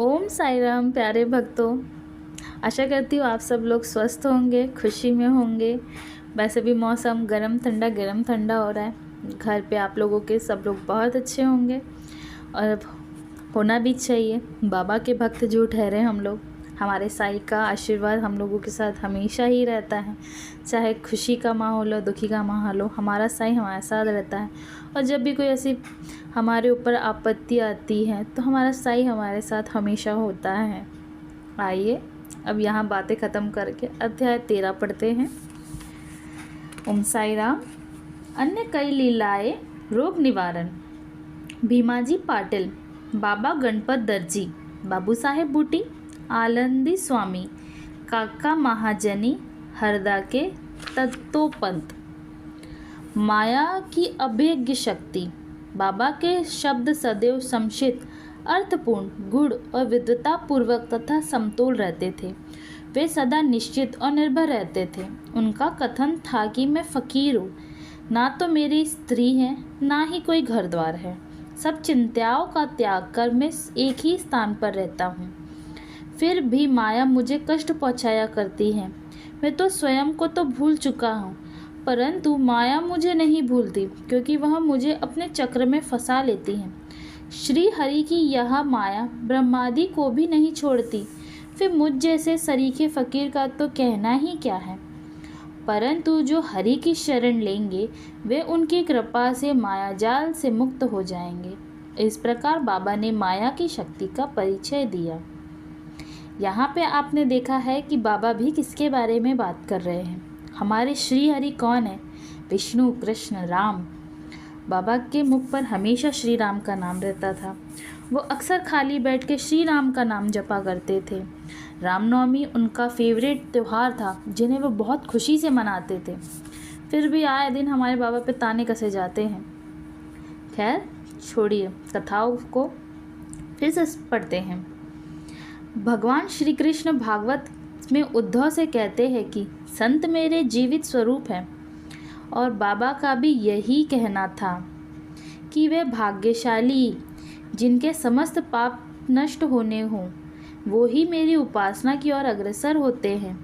ओम साई राम प्यारे भक्तों। आशा करती हूँ आप सब लोग स्वस्थ होंगे, खुशी में होंगे। वैसे भी मौसम गरम ठंडा हो रहा है। घर पे आप लोगों के सब लोग बहुत अच्छे होंगे और होना भी चाहिए। बाबा के भक्त जो ठहरे हम लोग, हमारे साई का आशीर्वाद हम लोगों के साथ हमेशा ही रहता है। चाहे खुशी का माहौल हो, दुखी का माहौल हो, हमारा साई हमारे साथ रहता है। और जब भी कोई ऐसी हमारे ऊपर आपत्ति आती है तो हमारा साई हमारे साथ हमेशा होता है। आइए अब यहाँ बातें ख़त्म करके अध्याय 13 पढ़ते हैं। ओम साई राम। अन्य कई लीलाएं। रोग निवारण। भीमाजी पाटिल, बाबा गणपत दर्जी, बाबू साहेब बूटी, आनंदी स्वामी, काका महाजनी, हरदा के तत्तोपंत। माया की अभेद्य शक्ति। बाबा के शब्द सदैव संक्षिप्त, अर्थपूर्ण, गूढ़ और विद्वतापूर्वक तथा समतोल रहते थे। वे सदा निश्चित और निर्भर रहते थे। उनका कथन था कि मैं फ़कीर हूँ, ना तो मेरी स्त्री है, ना ही कोई घर द्वार है। सब चिंताओं का त्याग कर मैं एक ही स्थान पर रहता हूँ। फिर भी माया मुझे कष्ट पहुँचाया करती है। मैं तो स्वयं को तो भूल चुका हूँ, परंतु माया मुझे नहीं भूलती, क्योंकि वह मुझे अपने चक्र में फंसा लेती है। श्री हरि की यह माया ब्रह्मादि को भी नहीं छोड़ती। फिर मुझ जैसे सरीखे फ़कीर का तो कहना ही क्या है। परंतु जो हरि की शरण लेंगे वे उनकी कृपा से माया जाल से मुक्त हो जाएंगे। इस प्रकार बाबा ने माया की शक्ति का परिचय दिया। यहाँ पे आपने देखा है कि बाबा भी किसके बारे में बात कर रहे हैं। हमारे श्री हरि कौन है? विष्णु, कृष्ण, राम। बाबा के मुख पर हमेशा श्री राम का नाम रहता था। वो अक्सर खाली बैठ के श्री राम का नाम जपा करते थे। रामनवमी उनका फेवरेट त्यौहार था, जिन्हें वो बहुत खुशी से मनाते थे। फिर भी आए दिन हमारे बाबा पे ताने कसे जाते हैं। खैर छोड़िए, कथाओं को फिर से पढ़ते हैं। भगवान श्री कृष्ण भागवत में उद्धव से कहते हैं कि संत मेरे जीवित स्वरूप है। और बाबा का भी यही कहना था कि वे भाग्यशाली जिनके समस्त पाप नष्ट होने हों, वो ही मेरी उपासना की ओर अग्रसर होते हैं।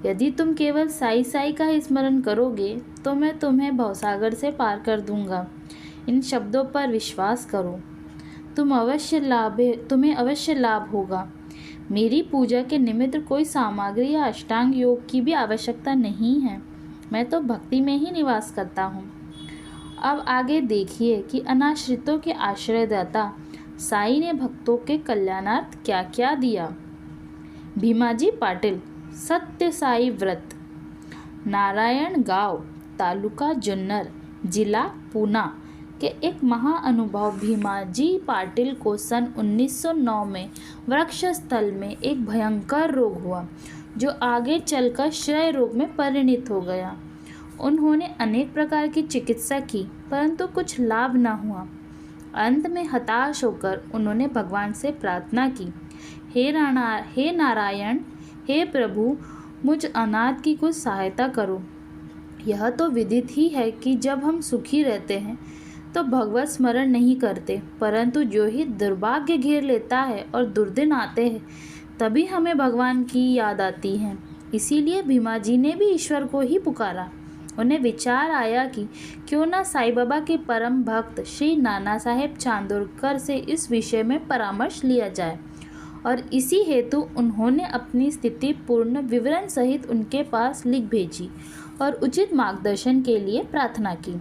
यदि तुम केवल साई साई का ही स्मरण करोगे तो मैं तुम्हें भवसागर से पार कर दूंगा। इन शब्दों पर विश्वास करो, तुम्हें अवश्य लाभ होगा। मेरी पूजा के निमित्त कोई सामग्री या अष्टांग योग की भी आवश्यकता नहीं है। मैं तो भक्ति में ही निवास करता हूँ। अब आगे देखिए कि अनाश्रितों के आश्रयदाता साई ने भक्तों के कल्याणार्थ क्या क्या दिया। भीमाजी पाटिल, सत्य साई व्रत, नारायण गांव, तालुका जुन्नर, जिला पूना के एक महाअनुभव भीमाजी पाटिल को सन 1909 में वृक्ष स्थल में एक भयंकर रोग हुआ, जो आगे चलकर क्षय रोग में परिणित हो गया। उन्होंने अनेक प्रकार की चिकित्सा की, परंतु कुछ लाभ न हुआ। अंत में हताश होकर उन्होंने भगवान से प्रार्थना की, हे नारायण, हे प्रभु, मुझ अनाथ की कुछ सहायता करो। यह तो विदित ही है कि जब हम सुखी रहते हैं तो भगवत स्मरण नहीं करते, परंतु जो ही दुर्भाग्य घेर लेता है और दुर्दिन आते हैं तभी हमें भगवान की याद आती है। इसीलिए भीमाजी ने भी ईश्वर को ही पुकारा। उन्हें विचार आया कि क्यों ना साईं बाबा के परम भक्त श्री नाना साहेब चांदोरकर से इस विषय में परामर्श लिया जाए, और इसी हेतु उन्होंने अपनी स्थिति पूर्ण विवरण सहित उनके पास लिख भेजी और उचित मार्गदर्शन के लिए प्रार्थना की।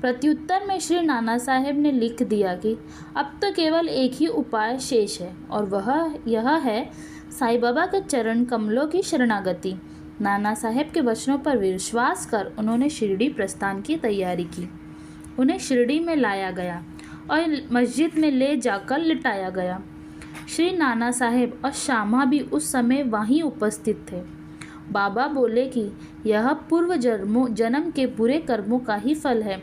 प्रत्युत्तर में श्री नाना साहेब ने लिख दिया कि अब तो केवल एक ही उपाय शेष है, और वह यह है साईं बाबा के चरण कमलों की शरणागति। नाना साहेब के वचनों पर विश्वास कर उन्होंने शिरडी प्रस्थान की तैयारी की। उन्हें शिरडी में लाया गया और मस्जिद में ले जाकर लिटाया गया। श्री नाना साहेब और श्यामा भी उस समय वहीं उपस्थित थे। बाबा बोले कि यह पूर्व जन्म के बुरे कर्मों का ही फल है,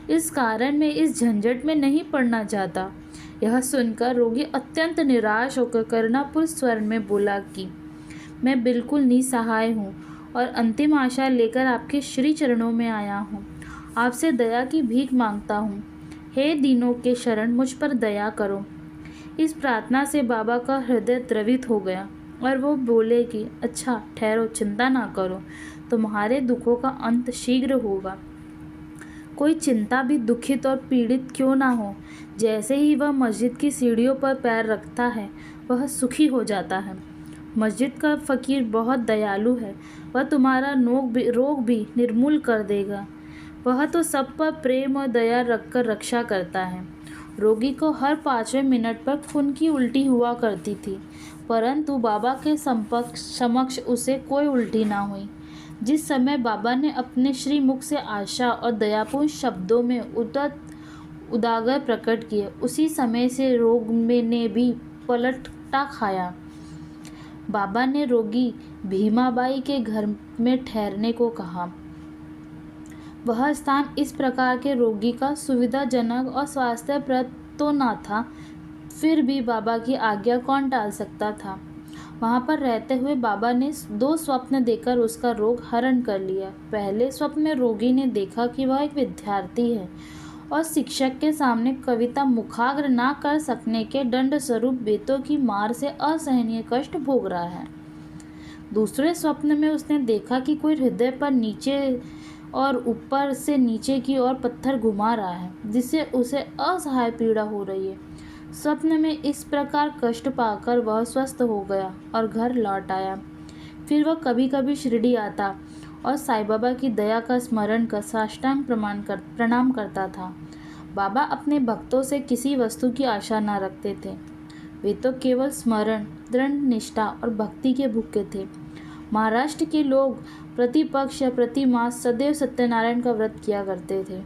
इस कारण मैं इस झंझट में नहीं पड़ना चाहता। यह सुनकर रोगी अत्यंत निराश होकर करुणापूर्ण स्वर में बोला कि मैं बिल्कुल निसहाय हूँ और अंतिम आशा लेकर आपके श्री चरणों में आया हूँ। आपसे दया की भीख मांगता हूँ। हे दीनों के शरण, मुझ पर दया करो। इस प्रार्थना से बाबा का हृदय द्रवित हो गया और वो बोले कि अच्छा ठहरो, चिंता ना करो, तुम्हारे दुखों का अंत शीघ्र होगा। कोई चिंता भी दुखित और पीड़ित क्यों ना हो, जैसे ही वह मस्जिद की सीढ़ियों पर पैर रखता है वह सुखी हो जाता है। मस्जिद का फ़कीर बहुत दयालु है, वह तुम्हारा रोग भी निर्मूल कर देगा। वह तो सब पर प्रेम और दया रखकर रक्षा करता है। रोगी को हर 5वें मिनट पर खून की उल्टी हुआ करती थी, परंतु बाबा के समक्ष उसे कोई उल्टी ना हुई। जिस समय बाबा ने अपने श्रीमुख से आशा और दयापूर्ण शब्दों में उदागर प्रकट किए, उसी समय से रोग ने भी पलटा खाया। बाबा ने रोगी भीमाबाई के घर में ठहरने को कहा। वह स्थान इस प्रकार के रोगी का सुविधाजनक और स्वास्थ्यप्रद तो न था, फिर भी बाबा की आज्ञा कौन टाल सकता था। वहाँ पर रहते हुए बाबा ने 2 स्वप्न देकर उसका रोग हरण कर लिया। पहले स्वप्न में रोगी ने देखा कि वह एक विद्यार्थी है और शिक्षक के सामने कविता मुखाग्र ना कर सकने के दंड स्वरूप बेतों की मार से असहनीय कष्ट भोग रहा है। दूसरे स्वप्न में उसने देखा कि कोई हृदय पर नीचे और ऊपर से नीचे की ओर पत्थर घुमा रहा है, जिससे उसे असहाय पीड़ा हो रही है। स्वप्न में इस प्रकार कष्ट पाकर वह स्वस्थ हो गया और घर लौट आया। फिर वह कभी कभी शिरडी आता और साईं बाबा की दया का स्मरण कर साष्टांग प्रणाम करता था। बाबा अपने भक्तों से किसी वस्तु की आशा न रखते थे, वे तो केवल स्मरण, दृढ़ निष्ठा और भक्ति के भूखे थे। महाराष्ट्र के लोग प्रतिपक्ष या प्रति मास सदैव सत्यनारायण का व्रत किया करते थे,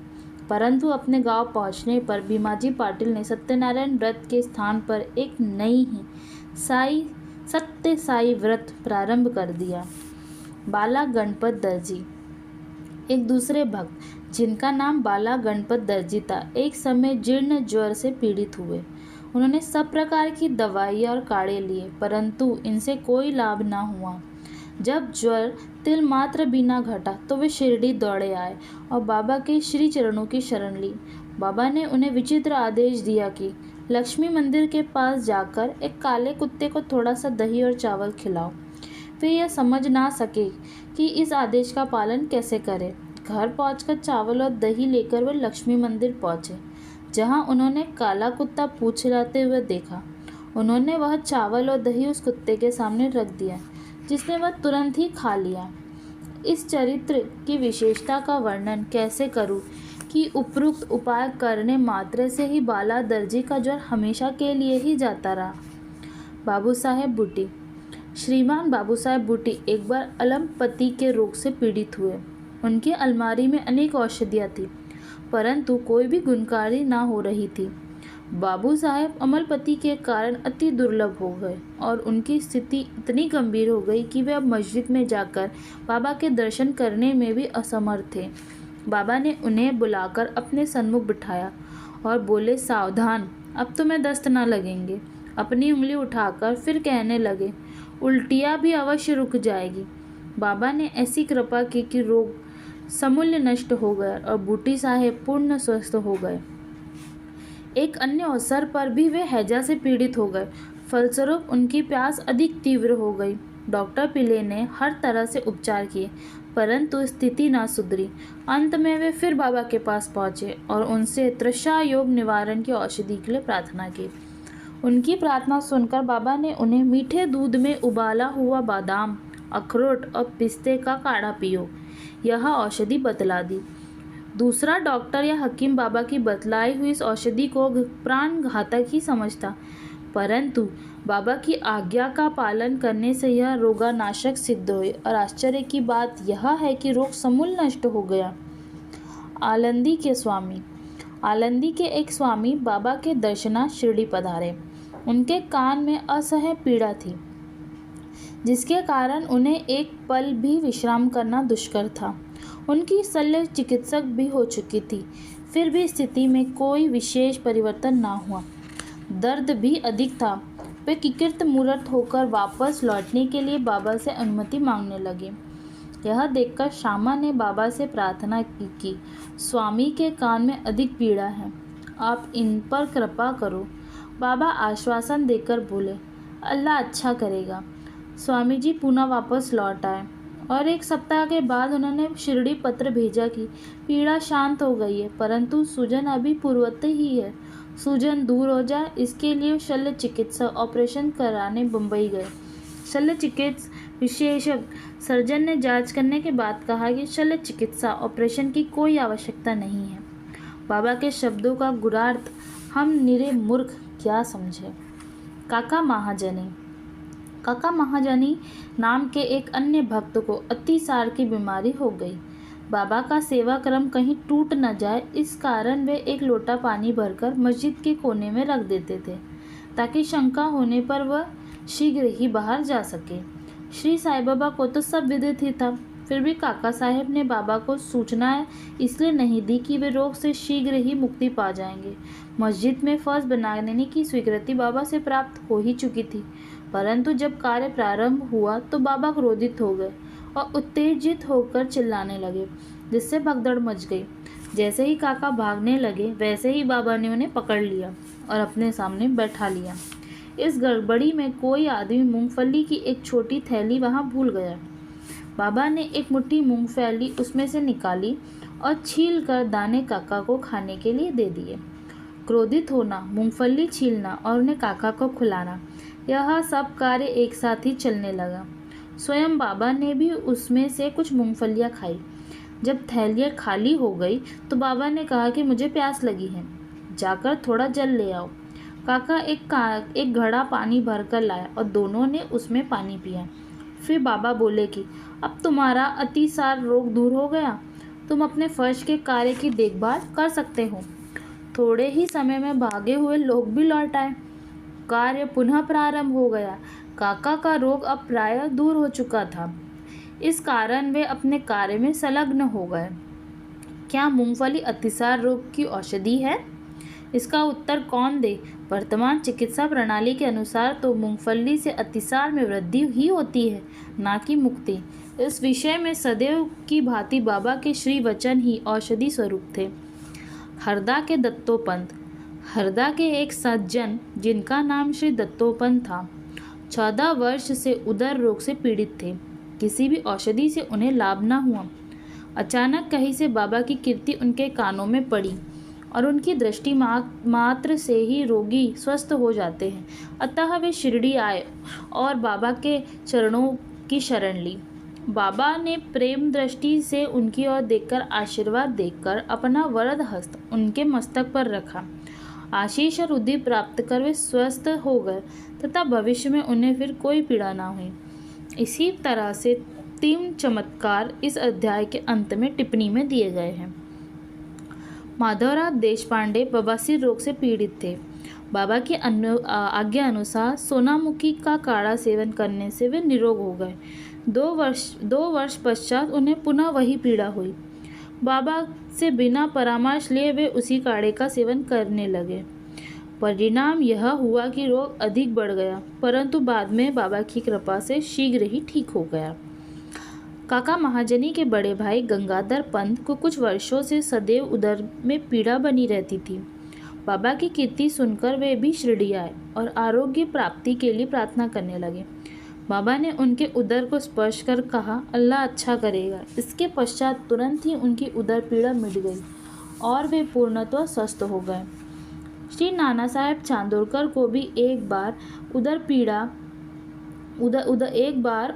परंतु अपने गांव पहुंचने पर भीमाजी पाटिल ने सत्यनारायण व्रत के स्थान पर एक नई ही सत्य साई व्रत प्रारंभ कर दिया। बाला गणपत दर्जी, एक दूसरे भक्त जिनका नाम बाला गणपत दर्जी था, एक समय जीर्ण ज्वर से पीड़ित हुए। उन्होंने सब प्रकार की दवाई और काढ़े लिए, परंतु इनसे कोई लाभ न हुआ। जब ज्वर तिल मात्र भी न घटा तो वे शिरडी दौड़े आए और बाबा के श्री चरणों की शरण ली। बाबा ने उन्हें विचित्र आदेश दिया कि लक्ष्मी मंदिर के पास जाकर एक काले कुत्ते को थोड़ा सा दही और चावल खिलाओ। वे यह समझ ना सके कि इस आदेश का पालन कैसे करें। घर पहुंचकर चावल और दही लेकर वे लक्ष्मी मंदिर पहुंचे, जहां उन्होंने काला कुत्ता पूंछ हिलाते हुए देखा। उन्होंने वह चावल और दही उस कुत्ते के सामने रख दिया, जिसने वह तुरंत ही खा लिया। इस चरित्र की विशेषता का वर्णन कैसे करूं कि उपरोक्त उपाय करने मात्र से ही बाला दर्जी का ज्वर हमेशा के लिए ही जाता रहा। बाबू साहेब बूटी, श्रीमान बाबू साहेब बूटी एक बार अलमपति के रोग से पीड़ित हुए। उनकी अलमारी में अनेक औषधियाँ थी, परंतु कोई भी गुणकारी ना हो रही थी। बाबू साहेब अमलपति के कारण अति दुर्लभ हो गए और उनकी स्थिति इतनी गंभीर हो गई कि वे अब मस्जिद में जाकर बाबा के दर्शन करने में भी असमर्थ थे। बाबा ने उन्हें बुलाकर अपने सन्मुख बिठाया और बोले, सावधान, अब तुम्हें दस्त न लगेंगे। अपनी उंगली उठाकर फिर कहने लगे, उल्टियाँ भी अवश्य रुक जाएगी। बाबा ने ऐसी कृपा की कि रोग समूल्य नष्ट हो गया और बूटी साहेब पूर्ण स्वस्थ हो गए। एक अन्य अवसर पर भी वे हैजा से पीड़ित हो गए, फलस्वरूप उनकी प्यास अधिक तीव्र हो गई। डॉक्टर पिले ने हर तरह से उपचार किए, परंतु स्थिति ना सुधरी। अंत में वे फिर बाबा के पास पहुंचे और उनसे तृषा योग निवारण की औषधि के लिए प्रार्थना की। उनकी प्रार्थना सुनकर बाबा ने उन्हें मीठे दूध में उबाला हुआ बादाम, अखरोट और पिस्ते का काढ़ा पियो, यह औषधि बतला दी। दूसरा डॉक्टर या हकीम बाबा की बतलाई हुई इस औषधि को प्राण घातक ही समझता, परंतु बाबा की आज्ञा का पालन करने से यह रोगानाशक सिद्ध हुई और आश्चर्य की बात यह है कि रोग समूल नष्ट हो गया। आलंदी के स्वामी, आलंदी के एक स्वामी बाबा के दर्शनार्थ शिरडी पधारे। उनके कान में असह्य पीड़ा थी, जिसके कारण उन्हें एक पल भी विश्राम करना दुष्कर था। उनकी शल्य चिकित्सक भी हो चुकी थी, फिर भी स्थिति में कोई विशेष परिवर्तन ना हुआ। दर्द भी अधिक था। वे किकृत मूर्त होकर वापस लौटने के लिए बाबा से अनुमति मांगने लगे। यह देखकर श्यामा ने बाबा से प्रार्थना की कि स्वामी के कान में अधिक पीड़ा है, आप इन पर कृपा करो। बाबा आश्वासन देकर बोले, अल्लाह अच्छा करेगा। स्वामी जी पुनः वापस लौट आए और 1 सप्ताह के बाद उन्होंने शिरडी पत्र भेजा कि पीड़ा शांत हो गई है, परंतु सूजन अभी पूर्ववत ही है। सूजन दूर हो जाए इसके लिए शल्य चिकित्सा ऑपरेशन कराने बम्बई गए। शल्य चिकित्सा विशेषज्ञ सर्जन ने जांच करने के बाद कहा कि शल्य चिकित्सा ऑपरेशन की कोई आवश्यकता नहीं है। बाबा के शब्दों का गूढ़ार्थ हम निरे मूर्ख क्या समझे। काका महाजनी नाम के एक अन्य भक्त को अतिसार की बीमारी हो गई। बाबा का सेवा क्रम कहीं टूट न जाए इस कारण वे 1 लोटा पानी भरकर मस्जिद के कोने में रख देते थे, ताकि शंका होने पर वह शीघ्र ही बाहर जा सके। श्री साईं बाबा को तो सब विदित ही था, फिर भी काका साहेब ने बाबा को सूचना इसलिए नहीं दी कि वे रोग से शीघ्र ही मुक्ति पा जाएंगे। मस्जिद में फर्श बनाने की स्वीकृति बाबा से प्राप्त हो ही चुकी थी, परंतु जब कार्य प्रारंभ हुआ तो बाबा क्रोधित हो गए और उत्तेजित होकर चिल्लाने लगे, जिससे भगदड़ मच गई। जैसे ही काका भागने लगे वैसे ही बाबा ने उन्हें पकड़ लिया और अपने सामने बैठा लिया। इस गड़बड़ी में कोई आदमी मूंगफली की एक छोटी थैली वहां भूल गया। बाबा ने 1 मुट्ठी मूंगफली उसमें से निकाली और छील कर दाने काका को खाने के लिए दे दिए। क्रोधित होना, मूंगफली छीलना और उन्हें काका को खिलाना, यह सब कार्य एक साथ ही चलने लगा। स्वयं बाबा ने भी उसमें से कुछ मूंगफलियां खाई। जब थैलियाँ खाली हो गई तो बाबा ने कहा कि मुझे प्यास लगी है, जाकर थोड़ा जल ले आओ। काका एक घड़ा पानी भरकर लाया और दोनों ने उसमें पानी पिया। फिर बाबा बोले कि अब तुम्हारा अतिसार रोग दूर हो गया, तुम अपने फर्श के कार्य की देखभाल कर सकते हो। थोड़े ही समय में भागे हुए लोग भी लौट आए। कार्य पुनः प्रारंभ हो गया। काका का रोग अब प्रायः दूर हो चुका था, इस कारण वे अपने कार्य में संलग्न हो गए। क्या मूंगफली अतिसार रोग की औषधि है? इसका उत्तर कौन दे? वर्तमान चिकित्सा प्रणाली के अनुसार तो मूंगफली से अतिसार में वृद्धि ही होती है, ना कि मुक्ति। इस विषय में सदैव की भांति बाबा के श्री वचन ही औषधि स्वरूप थे। हरदा के दत्तोपंत। हरदा के एक सज्जन जिनका नाम श्री दत्तोपंत था, 14 वर्ष से उदर रोग से पीड़ित थे। किसी भी औषधि से उन्हें लाभ न हुआ। अचानक कहीं से बाबा की कीर्ति उनके कानों में पड़ी और उनकी दृष्टि मात्र से ही रोगी स्वस्थ हो जाते हैं। अतः वे शिरडी आए और बाबा के चरणों की शरण ली। बाबा ने प्रेम दृष्टि से उनकी ओर देखकर आशीर्वाद देकर अपना वरद हस्त उनके मस्तक पर रखा। आशीष और बुद्धि प्राप्त कर वे स्वस्थ हो गए तथा भविष्य में उन्हें फिर कोई पीड़ा ना हुई। इसी तरह से 3 चमत्कार इस अध्याय के अंत में टिप्पणी में दिए गए हैं। माधवराव देशपांडे बवासीर रोग से पीड़ित थे। बाबा की आज्ञा अनुसार सोनामुखी का काढ़ा सेवन करने से वे निरोग हो गए। 2 वर्ष पश्चात उन्हें पुनः वही पीड़ा हुई। बाबा से बिना परामर्श लिए वे उसी काढ़े का सेवन करने लगे। परिणाम यह हुआ कि रोग अधिक बढ़ गया, परंतु बाद में बाबा की कृपा से शीघ्र ही ठीक हो गया। काका महाजनी के बड़े भाई गंगाधर पंत को कुछ वर्षों से सदैव उदर में पीड़ा बनी रहती थी। बाबा की कीर्ति सुनकर वे भी शिरडी आए और आरोग्य प्राप्ति के लिए प्रार्थना करने लगे। बाबा ने उनके उदर को स्पर्श कर कहा, अल्लाह अच्छा करेगा। इसके पश्चात तुरंत ही उनकी उदर पीड़ा मिट गई और वे पूर्णतः स्वस्थ हो गए। श्री नाना साहेब चांदोरकर को भी एक बार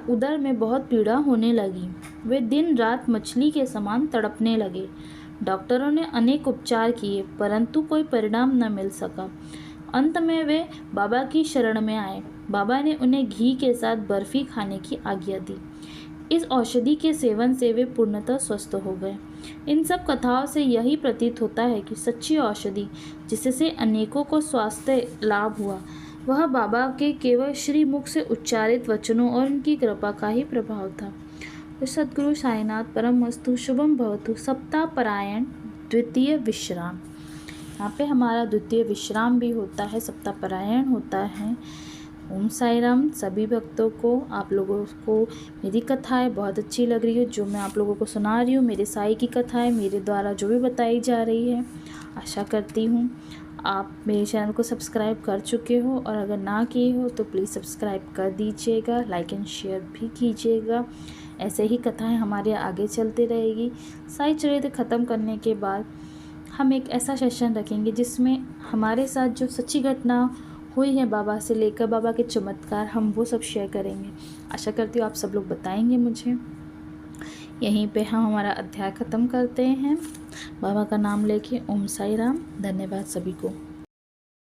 उदर में बहुत पीड़ा होने लगी। वे दिन रात मछली के समान तड़पने लगे। डॉक्टरों ने अनेक उपचार किए, परंतु कोई परिणाम न मिल सका। अंत में वे बाबा की शरण में आए। बाबा ने उन्हें घी के साथ बर्फी खाने की आज्ञा दी। इस औषधि के सेवन से वे पूर्णतः स्वस्थ हो गए। इन सब कथाओं से यही प्रतीत होता है कि सच्ची औषधि जिससे अनेकों को स्वास्थ्य लाभ हुआ, वह बाबा के केवल श्रीमुख से उच्चारित वचनों और उनकी कृपा का ही प्रभाव था। तो सद्गुरु साईनाथ परमस्तु शुभम भवतु। सप्ताह परायण द्वितीय विश्राम। यहाँ पे हमारा द्वितीय विश्राम भी होता है, सप्ताह परायण होता है। ओम साई राम। सभी भक्तों को, आप लोगों को मेरी कथाएं बहुत अच्छी लग रही है, जो मैं आप लोगों को सुना रही हूँ, मेरे साई की कथाएं मेरे द्वारा जो भी बताई जा रही है। आशा करती हूँ आप मेरे चैनल को सब्सक्राइब कर चुके हो और अगर ना किए हो तो प्लीज़ सब्सक्राइब कर दीजिएगा, लाइक एंड शेयर भी कीजिएगा। ऐसे ही कथाएं हमारे आगे चलती रहेगी। साई चरित्र ख़त्म करने के बाद हम एक ऐसा सेशन रखेंगे जिसमें हमारे साथ जो सच्ची घटना हुई है बाबा से लेकर बाबा के चमत्कार, हम वो सब शेयर करेंगे। आशा करती हूँ आप सब लोग बताएंगे मुझे। यहीं पे हम हमारा अध्याय ख़त्म करते हैं बाबा का नाम लेके। ओम साई राम। धन्यवाद सभी को।